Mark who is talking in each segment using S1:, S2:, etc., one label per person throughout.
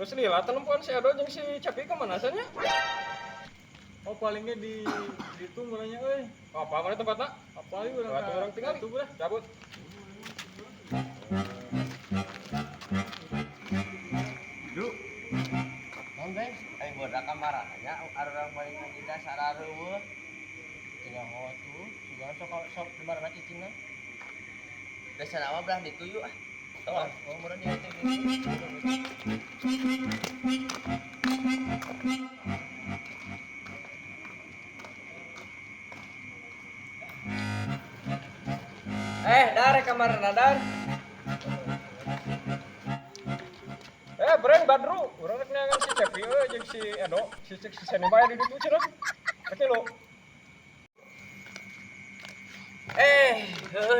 S1: Terus lila telepon si Edo jeung si Cepi kemana asalnya?
S2: Oh palingnya di itu mulanya euy.
S1: Apa mana tempatnya?
S2: Apa ieu urang
S1: Batu orang tinggal
S2: itu udah
S1: cabut.
S3: Duk. Naon guys? Ai bodak kamarana arurang balik di dasar areueuh. Tinggal hawa tuh, sugan sok di marana cicingna. Dasar nama belah dituyu ah. Tawar, murah dia teh.
S4: Dar kamarana dar.
S1: Breng Badru, urang rek neangan si Cepi jeung si Edo, si Seni bae di ditu cenah. Oke lo.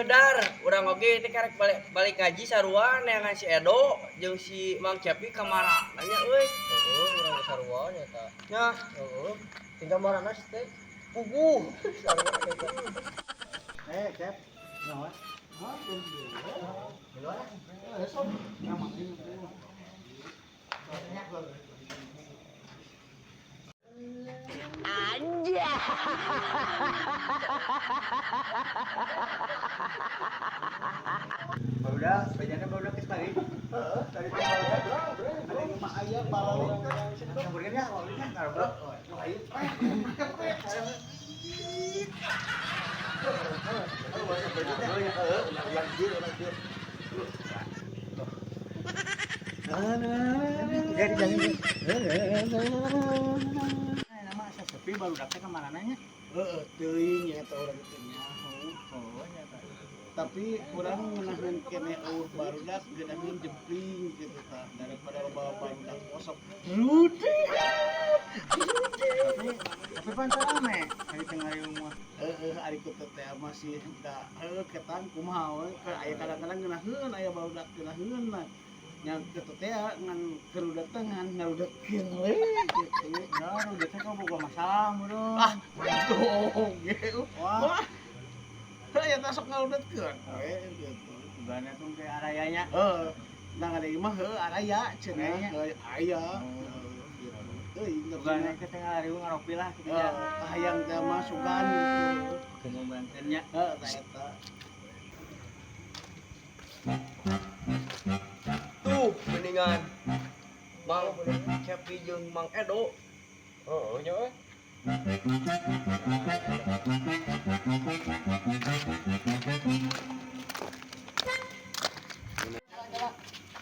S4: Dar, urang oge teh karek balik kaji sarua neangan si Edo jeung si Mang Cepi kamarana nya euy.
S3: Heeh, urang ge sarua nya ta.
S4: Nya,
S3: Heeh. Tinggal marana teh.
S4: puguh.
S2: Cep. Naon? Hah?
S3: Barudak, bejana barudak geus balik. Heeh, dari barudak. Ada rumah aya balik. Saburnya awalnya karbrok. Lain. Nama asa sepi barudak teh kemana nanya?
S2: Heeh, teuing eta urang teh nyaho.
S3: Oh, nya ta.
S2: Tapi kurang menahan kene eueuh barudak gedangan jempling gitu ta daripada loba barudak kosong. Rudi.
S3: Tapi pantar rame hari tengah rumah.
S2: Ari kitu teh masih da ketan kumaha we aya kadang-kadang ngeunaheun aya barudak ngeunaheun mah. Nya kitu teh ngan kerudak teh ngan ngarudekeun we gitu.
S3: Ya, udah teh kau boga masalah bro.
S2: Ah, tuh ge. Wah. Aya teh sok ngarudekeun we gitu.
S3: Gana tuh kayak arayanya.
S2: Nang ada imah araya cenah aya.
S3: Gana ke tengah hari ngaropi lah gitu ya.
S2: Hayang teh masukan gitu.
S3: Kena bantennya.
S2: Tah eta.
S4: Tuh, mendingan Mang Cepi jeung Mang Edo.
S1: Heeh nya euy.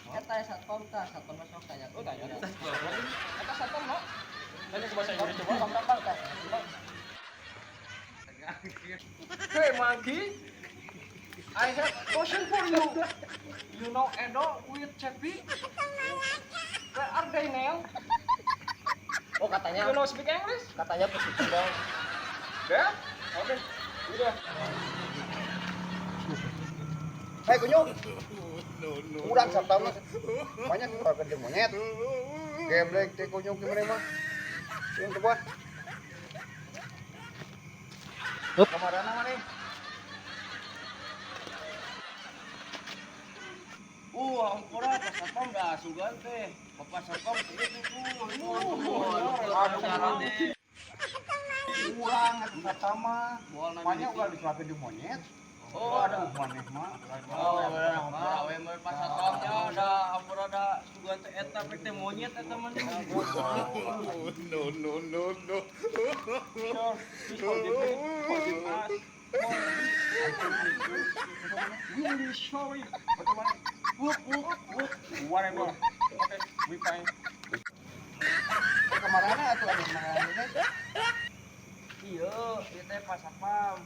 S3: Eta satpam tah, satpam masuk tanya.
S1: Oh tanya. Eta satpam no. Tanya ke bahasa Inggris coba kamu tah. Hey Monkey, I have question for you. You know Edo with Cepi? Where are they now?
S3: Oh katanya,
S1: You know speak English?
S3: katanya positif dong.
S1: Ya? Oke. Udah.
S5: Hei kunyuk, urang sabtana banyak kerja monyet. Geblek teh kunyuk gimana mah? Yang coba. Kamarana mana?
S4: Ampura pas satpam dah sugan teh. Bapak satpam itu tuh.
S5: Urang atuh sama. Banyak ulah disuapin di monyet.
S4: Oh,
S5: Ada maneh mah.
S4: Pas satpamnya ada ampura ada sugan teh eta pek teh monyet eta mah.
S1: No. Really sorry. Whatever. Okay, we fine.
S5: Kamarana atuh anu mana teh?
S4: Iya, ieu teh pas satpam.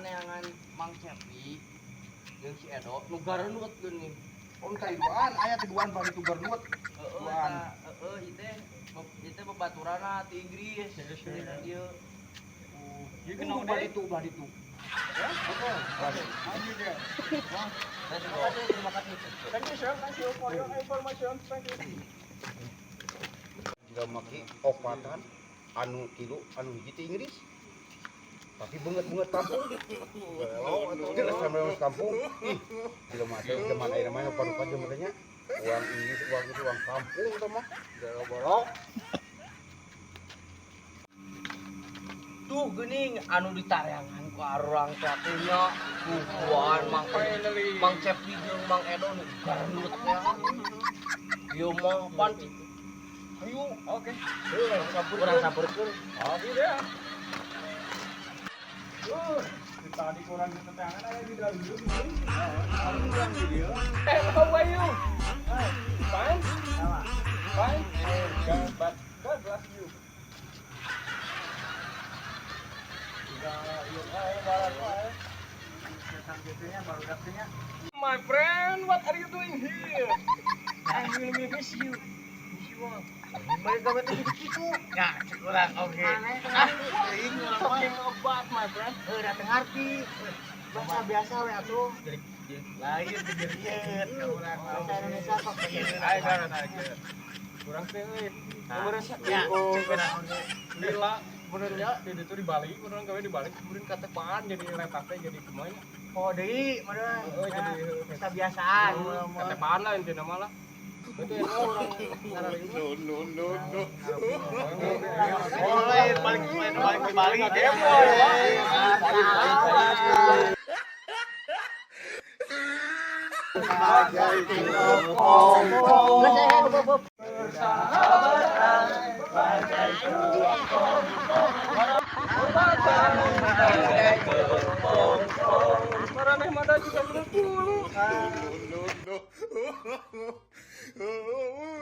S4: Neangan Mang Cepi jeung si Edo nu gareunut geuning.
S5: Oh taiduan, aya taiduan bari tu garnut.
S4: Ieu teh babaturanna ti Inggris. Ieu.
S1: You can know that.
S5: ubah itu.
S1: Ya, oke. Ayo deh.
S3: Terima kasih.
S1: Thank you, sir. Thank you for your information. Thank you.
S5: Jika maki opatan anu tilu anu hiji ti Inggris. Tapi banget kampung. Jelas sama kampung. Ih, jika mah ada zaman air mana parukan jamannya. Uang Inggris, uang itu uang kampung tuh mah. Borok.
S4: Tuh geuning anu ditareangan ku arurang teh kukuan Mang Cepi jeung Mang Edo nu garut ya. Ieu mah panti. Ayo,
S1: Oke.
S4: urang sampurkeun.
S1: Oke deh. Tadi kurang di tetangan ada di dalam dulu. Hey, how are you? Fine? Fine? God bless you. My friend, what are you doing here?
S3: I will miss you. Mereka betul gitu. Ya, kurang oke.
S1: Talking about my friend.
S3: Datang arti. Bahasa biasa we atuh. Lain digeriet. Bahasa Indonesia kok
S1: Ayo kan. Kurang teh euy. Beres
S3: ya.
S1: lila benernya di itu di Bali, beneran gawe di Bali, kemudian katepaan jadi retate jadi kumaha.
S3: Oh, deui meureun.
S1: Jadi
S3: Bahasa biasaan.
S1: katepaan lah intinya mah lah. Itu yang orang
S3: Oh, balik ke Bali.
S1: Maraneh mada juga bener.
S5: No.